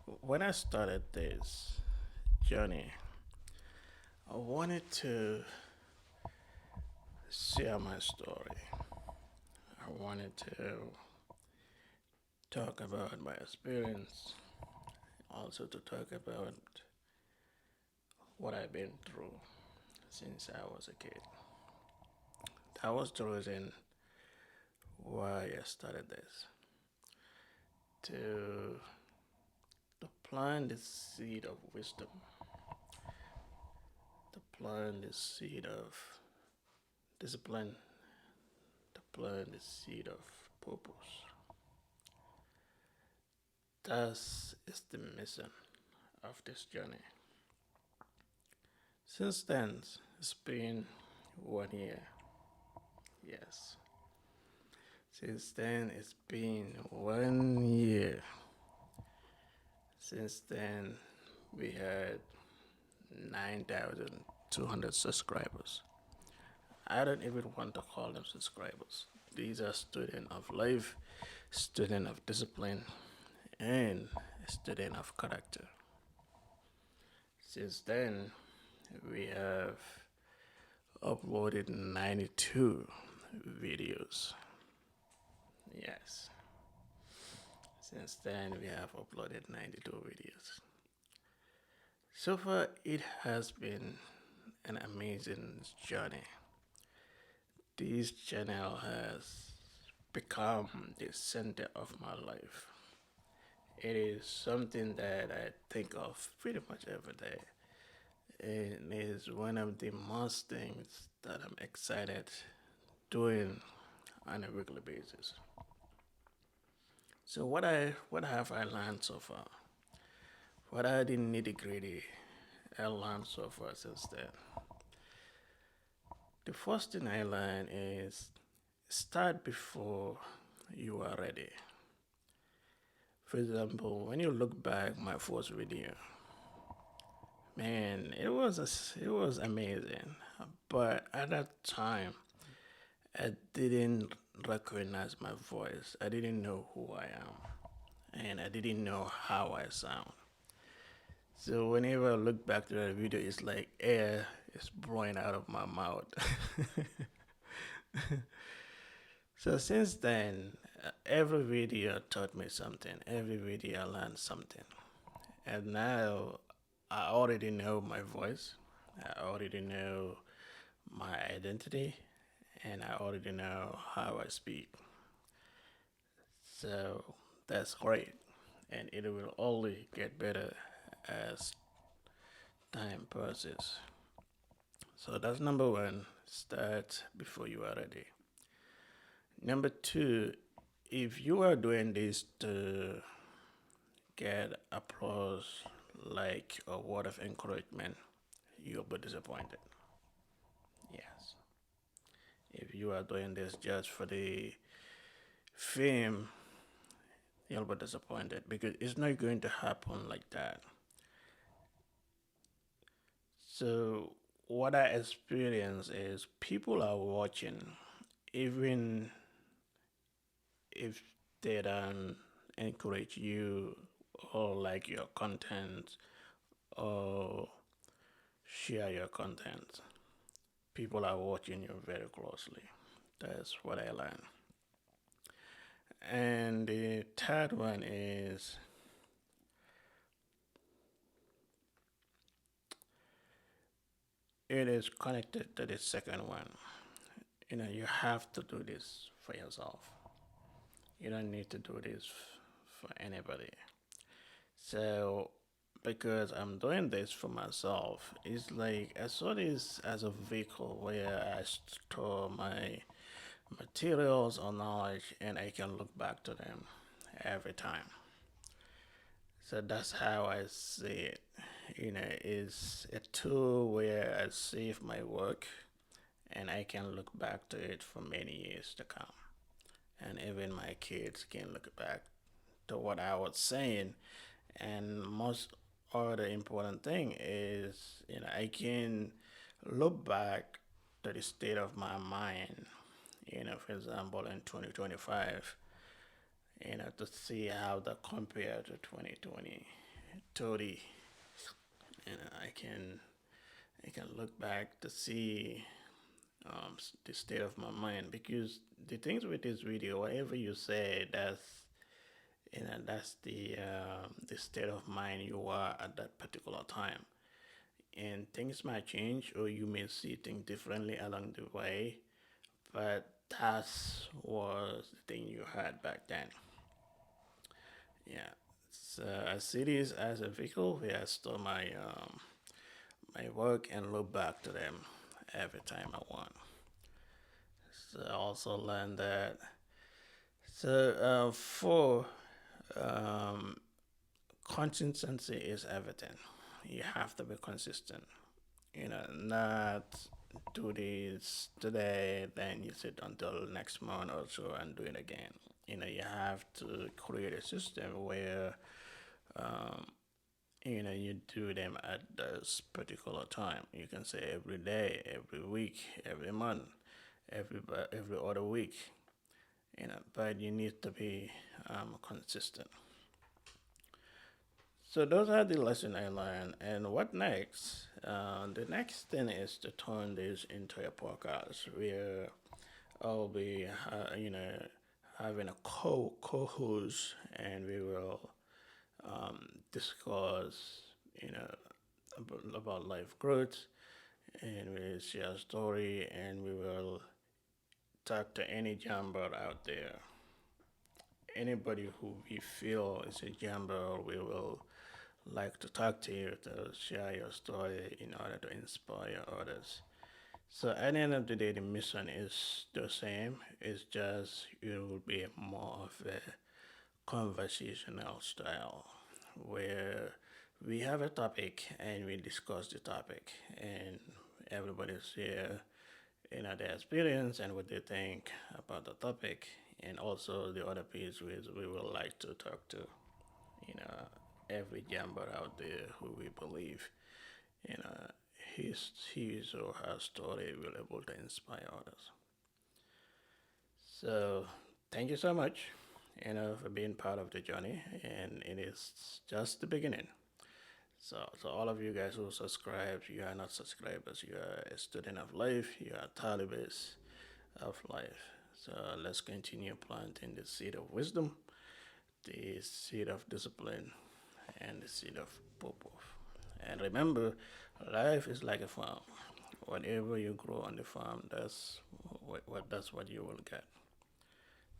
When I started this journey, I wanted to share my story. I wanted to talk about my experience, also to talk about what I've been through since I was a kid. That was the reason why I started this to plant the seed of wisdom, to plant the seed of discipline, to plant the seed of purpose. That is the mission of this journey. Since then, it's been 1 year. Yes. Since then, it's been 1 year. Since then, we had 9,200 subscribers. I don't even want to call them subscribers. These are students of life, student of discipline, and student of character. Since then, we have uploaded 92 videos. Yes. Since then, we have uploaded 92 videos. So far, it has been an amazing journey. This channel has become the center of my life. It is something that I think of pretty much every day. It is one of the most things that I'm excited doing on a regular basis. So what have I learned so far? What are the nitty gritty I learned so far since then? The first thing I learned is start before you are ready. For example, when you look back my first video, man, it was amazing. But at that time, I didn't recognize my voice. I didn't know who I am, and I didn't know how I sound. So whenever I look back to that video, it's like air is blowing out of my mouth. So since then, every video taught me something. Every video I learned something. And now I already know my voice. I already know my identity. And I already know how I speak. So that's great. And it will only get better as time passes. So that's number one. Start before you are ready. Number two, if you are doing this to get applause, like a word of encouragement, you'll be disappointed. Yes. If you are doing this just for the fame, you'll be disappointed because it's not going to happen like that. So, what I experience is people are watching, even if they don't encourage you or like your content or share your content. People are watching you very closely. That's what I learned. And the third one is it is connected to the second one. You have to do this for yourself. You don't need to do this for anybody. So, because I'm doing this for myself, it's like I saw this as a vehicle where I store my materials or knowledge and I can look back to them every time. So that's how I see it. It's a tool where I save my work and I can look back to it for many years to come. And even my kids can look back to what I was saying. And most other important thing is, I can look back to the state of my mind, for example, in 2025, to see how that compared to 2020. 30, and I can look back to see the state of my mind, because the things with this video, whatever you say, that's the state of mind you are at that particular time, and things might change or you may see things differently along the way, but that was the thing you had back then. Yeah. So I see this as a vehicle where I store my work and look back to them every time I want. So I also learned that. So for um, consistency is everything. You have to be consistent. Not do this today, then you sit until next month or so and do it again. You have to create a system where um, you do them at this particular time. You can say every day, every week, every month, every other week. But you need to be consistent. So those are the lessons I learned. And what next? The next thing is to turn this into a podcast where I'll be, having a co-host, and we will discuss, about life growth, and we'll share a story, and we will talk to any jammer out there. Anybody who we feel is a jammer, we will like to talk to you to share your story in order to inspire others. So at the end of the day, the mission is the same. It's just it will be more of a conversational style where we have a topic and we discuss the topic, and everybody share their experience and what they think about the topic, and also the other piece we would like to talk to you know every jumper out there who we believe you know his or her story will able to inspire others. So thank you so much, for being part of the journey, and it is just the beginning. So all of you guys who subscribe, you are not subscribers. You are a student of life. You are talibes of life. So let's continue planting the seed of wisdom, the seed of discipline, and the seed of purpose. And remember, life is like a farm. Whatever you grow on the farm, that's what you will get.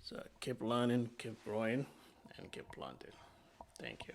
So keep learning, keep growing, and keep planting. Thank you.